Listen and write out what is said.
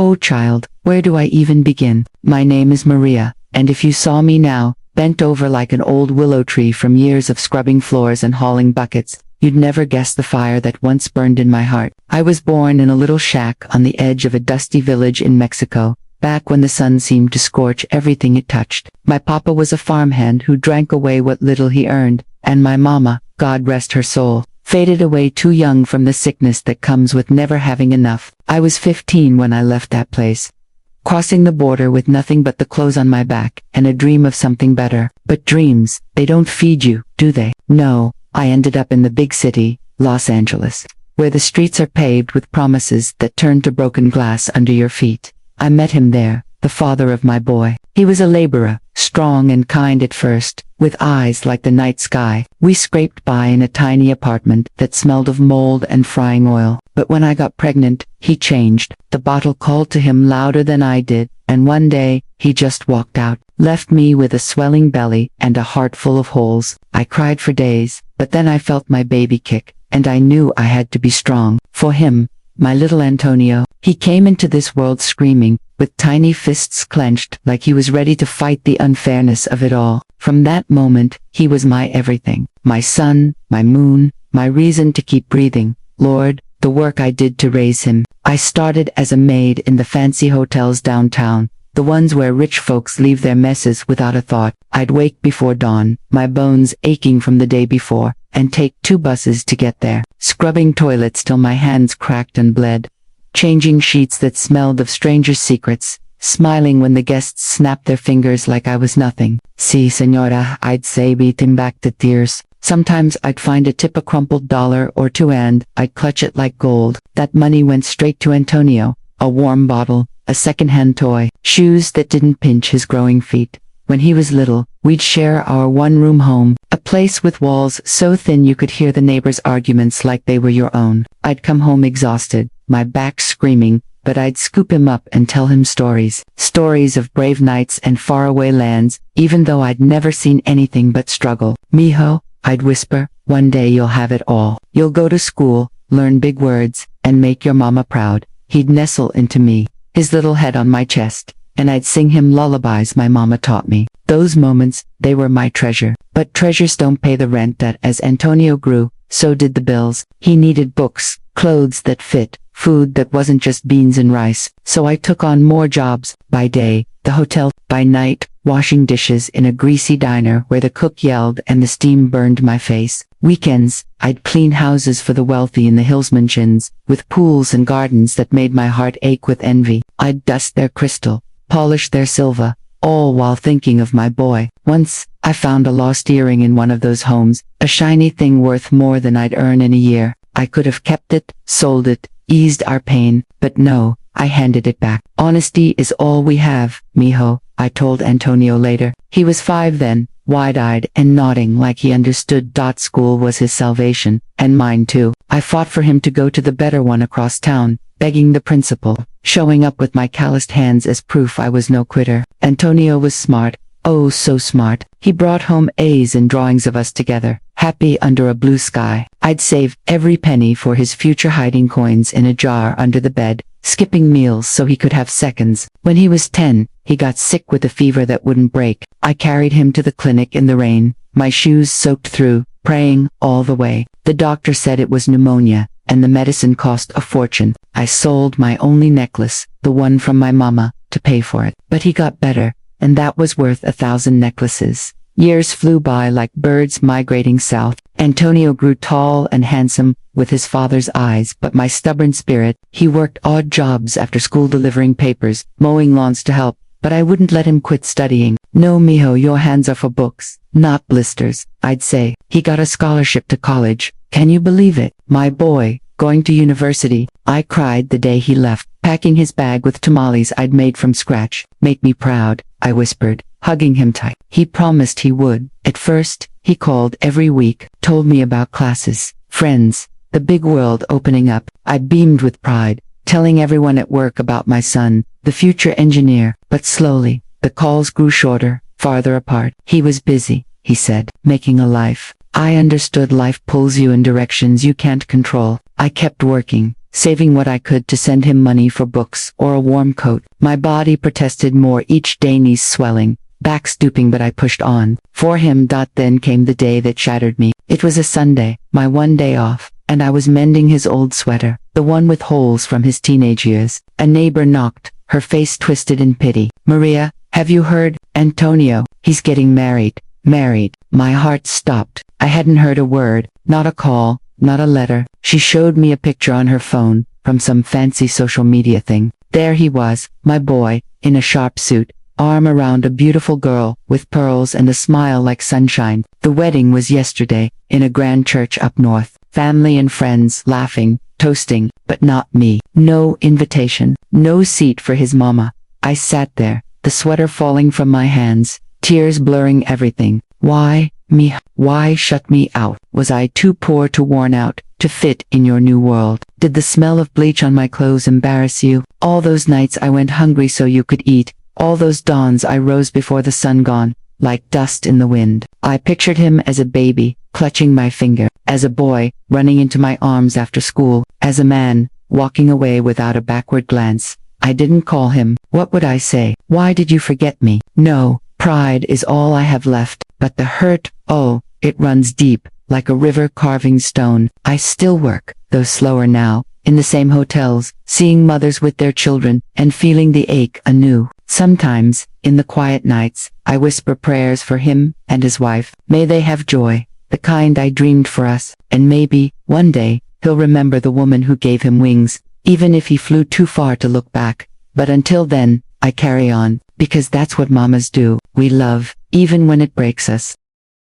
Oh child, where do I even begin? My name is Maria, and if you saw me now, bent over like an old willow tree from years of scrubbing floors and hauling buckets, you'd never guess the fire that once burned in my heart. I was born in a little shack on the edge of a dusty village in Mexico, back when the sun seemed to scorch everything it touched. My papa was a farmhand who drank away what little he earned, and my mama, God rest her soul, faded away too young from the sickness that comes with never having enough. I was 15 when I left that place, crossing the border with nothing but the clothes on my back and a dream of something better. But dreams, they don't feed you, do they? No, I ended up in the big city, Los Angeles, where the streets are paved with promises that turn to broken glass under your feet. I met him there, the father of my boy. He was a laborer, strong and kind at first, with eyes like the night sky. We scraped by in a tiny apartment that smelled of mold and frying oil. But when I got pregnant, he changed. The bottle called to him louder than I did, and one day, he just walked out, left me with a swelling belly and a heart full of holes. I cried for days, but then I felt my baby kick, and I knew I had to be strong. For him, my little Antonio, he came into this world screaming, with tiny fists clenched like he was ready to fight the unfairness of it all. From that moment, he was my everything, my sun, my moon, my reason to keep breathing. Lord, the work I did to raise him. I started as a maid in the fancy hotels downtown, the ones where rich folks leave their messes without a thought. I'd wake before dawn, my bones aching from the day before, and take 2 buses to get there, scrubbing toilets till my hands cracked and bled, changing sheets that smelled of strangers' secrets, smiling when the guests snapped their fingers like I was nothing. Si, señora, I'd say, beating back the tears. Sometimes I'd find a tip, a crumpled $1 or 2, and I'd clutch it like gold. That money went straight to Antonio, a warm bottle, a second-hand toy, shoes that didn't pinch his growing feet. When he was little, we'd share our one-room home, a place with walls so thin you could hear the neighbors' arguments like they were your own. I'd come home exhausted, my back screaming, but I'd scoop him up and tell him stories. Stories of brave nights and faraway lands, even though I'd never seen anything but struggle. Mijo, I'd whisper, one day you'll have it all. You'll go to school, learn big words, and make your mama proud. He'd nestle into me, his little head on my chest, and I'd sing him lullabies my mama taught me. Those moments, they were my treasure. But treasures don't pay the rent. That as Antonio grew, so did the bills. He needed books, clothes that fit, food that wasn't just beans and rice. So I took on more jobs. By day, the hotel. By night, washing dishes in a greasy diner where the cook yelled and the steam burned my face. Weekends, I'd clean houses for the wealthy in the hills mansions, with pools and gardens that made my heart ache with envy. I'd dust their crystal, polish their silver, all while thinking of my boy. Once, I found a lost earring in one of those homes, a shiny thing worth more than I'd earn in a year. I could have kept it, sold it, eased our pain, but no, I handed it back. Honesty is all we have, mijo, I told Antonio later. He was 5 then, wide-eyed and nodding like he understood. School was his salvation, and mine too. I fought for him to go to the better one across town, begging the principal, showing up with my calloused hands as proof I was no quitter. Antonio was smart, oh so smart. He brought home A's in drawings of us together, happy under a blue sky. I'd save every penny for his future, hiding coins in a jar under the bed, skipping meals so he could have seconds. When he was 10, he got sick with a fever that wouldn't break. I carried him to the clinic in the rain, my shoes soaked through, praying all the way. The doctor said it was pneumonia, and the medicine cost a fortune. I sold my only necklace, the one from my mama, to pay for it. But he got better, and that was worth 1,000 necklaces. Years flew by like birds migrating south. Antonio grew tall and handsome, with his father's eyes, but my stubborn spirit. He worked odd jobs after school, delivering papers, mowing lawns to help, but I wouldn't let him quit studying. No, mijo, your hands are for books, not blisters, I'd say. He got a scholarship to college. Can you believe it? My boy, going to university. I cried the day he left, packing his bag with tamales I'd made from scratch. Make me proud, I whispered, hugging him tight. He promised he would. At first, he called every week, told me about classes, friends, the big world opening up. I beamed with pride, telling everyone at work about my son, the future engineer. But slowly, the calls grew shorter, farther apart. He was busy, he said, making a life. I understood life pulls you in directions you can't control. I kept working, saving what I could to send him money for books or a warm coat. My body protested more each day, knees swelling, back stooping, but I pushed on. For him. Then came the day that shattered me. It was a Sunday, my one day off, and I was mending his old sweater, the one with holes from his teenage years. A neighbor knocked, her face twisted in pity. "Maria, have you heard? Antonio, he's getting married." Married. My heart stopped. I hadn't heard a word, not a call, not a letter. She showed me a picture on her phone, from some fancy social media thing. There he was, my boy, in a sharp suit, arm around a beautiful girl, with pearls and a smile like sunshine. The wedding was yesterday, in a grand church up north. Family and friends laughing, toasting, but not me. No invitation, no seat for his mama. I sat there, the sweater falling from my hands, tears blurring everything. Why, me? Why shut me out? Was I too poor, too worn out, to fit in your new world? Did the smell of bleach on my clothes embarrass you? All those nights I went hungry so you could eat, all those dawns I rose before the sun gone, like dust in the wind. I pictured him as a baby, clutching my finger, as a boy, running into my arms after school, as a man, walking away without a backward glance. I didn't call him. What would I say? Why did you forget me? No, pride is all I have left, but the hurt, oh, it runs deep, like a river carving stone. I still work, though slower now, in the same hotels, seeing mothers with their children, and feeling the ache anew. Sometimes, in the quiet nights, I whisper prayers for him and his wife. May they have joy, the kind I dreamed for us, and maybe, one day, he'll remember the woman who gave him wings, even if he flew too far to look back. But until then, I carry on, because that's what mamas do. We love, even when it breaks us.